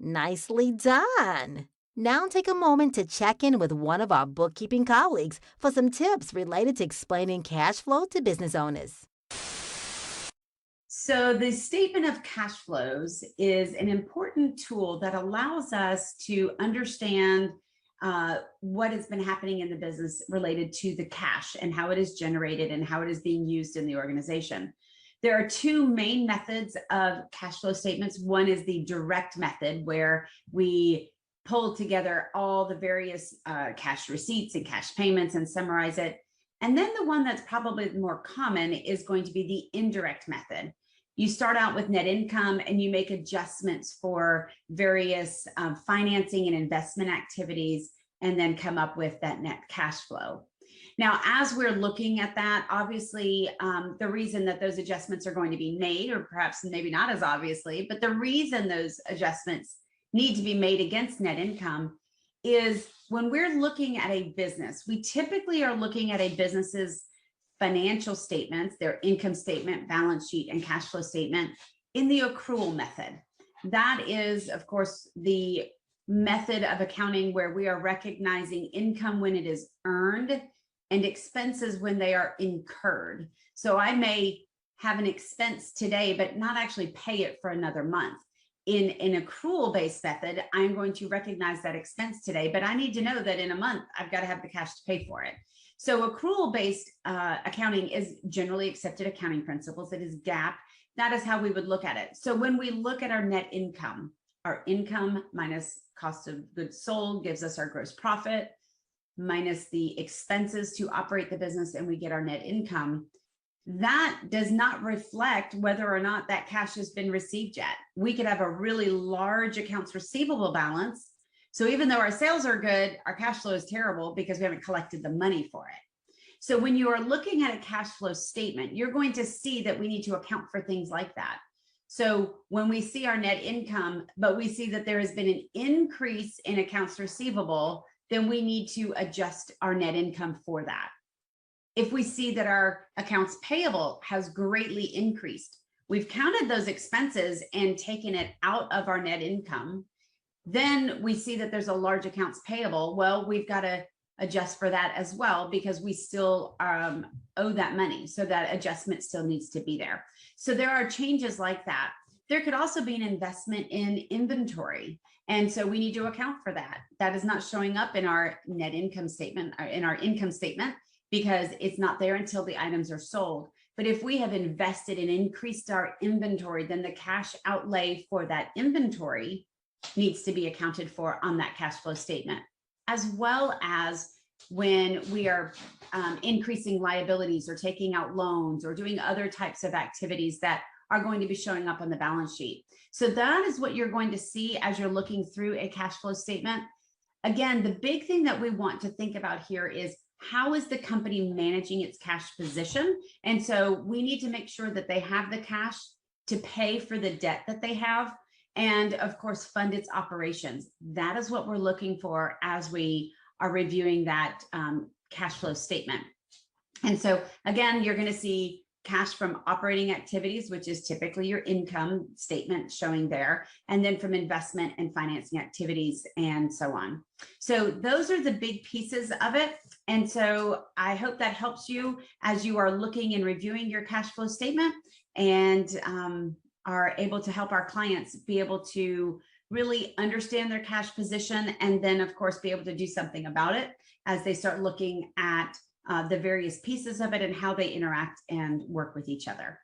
Nicely done. Now take a moment to check in with one of our bookkeeping colleagues for some tips related to explaining cash flow to business owners. So the statement of cash flows is an important tool that allows us to understand what has been happening in the business related to the cash and how it is generated and how it is being used in the organization. There are two main methods of cash flow statements. One is the direct method, where we pull together all the various cash receipts and cash payments and summarize it. And then the one that's probably more common is going to be the indirect method. You start out with net income and you make adjustments for various financing and investment activities, and then come up with that net cash flow. Now, as we're looking at that, obviously, the reason that those adjustments are going to be made, or perhaps maybe not as obviously, but the reason those adjustments need to be made against net income is when we're looking at a business, we typically are looking at a business's financial statements, their income statement, balance sheet, and cash flow statement in the accrual method. That is, of course, the method of accounting where we are recognizing income when it is earned and expenses when they are incurred. So I may have an expense today, but not actually pay it for another month. In an accrual-based method, I'm going to recognize that expense today, but I need to know that in a month, I've got to have the cash to pay for it. So accrual-based accounting is generally accepted accounting principles. It is GAAP. That is how we would look at it. So when we look at our net income, our income minus cost of goods sold gives us our gross profit, minus the expenses to operate the business, and we get our net income. That does not reflect whether or not that cash has been received yet. We could have a really large accounts receivable balance. So even though our sales are good, our cash flow is terrible because we haven't collected the money for it. So when you are looking at a cash flow statement, you're going to see that we need to account for things like that. So when we see our net income, but we see that there has been an increase in accounts receivable, then we need to adjust our net income for that. If we see that our accounts payable has greatly increased, we've counted those expenses and taken it out of our net income, then we see that there's a large accounts payable. Well, we've got to adjust for that as well because we still owe that money. So that adjustment still needs to be there. So there are changes like that. There could also be an investment in inventory. And so we need to account for that. That is not showing up in our net income statement or in our income statement because it's not there until the items are sold. But if we have invested and increased our inventory, then the cash outlay for that inventory needs to be accounted for on that cash flow statement, as well as when we are increasing liabilities or taking out loans or doing other types of activities that are going to be showing up on the balance sheet. So that is what you're going to see as you're looking through a cash flow statement. Again, the big thing that we want to think about here is how is the company managing its cash position? And so we need to make sure that they have the cash to pay for the debt that they have, and of course, fund its operations. That is what we're looking for as we are reviewing that cash flow statement. And so again, you're going to see cash from operating activities, which is typically your income statement showing there, and then from investment and financing activities and so on. So those are the big pieces of it. And so I hope that helps you as you are looking and reviewing your cash flow statement, and are able to help our clients be able to really understand their cash position, and then of course be able to do something about it as they start looking at the various pieces of it and how they interact and work with each other.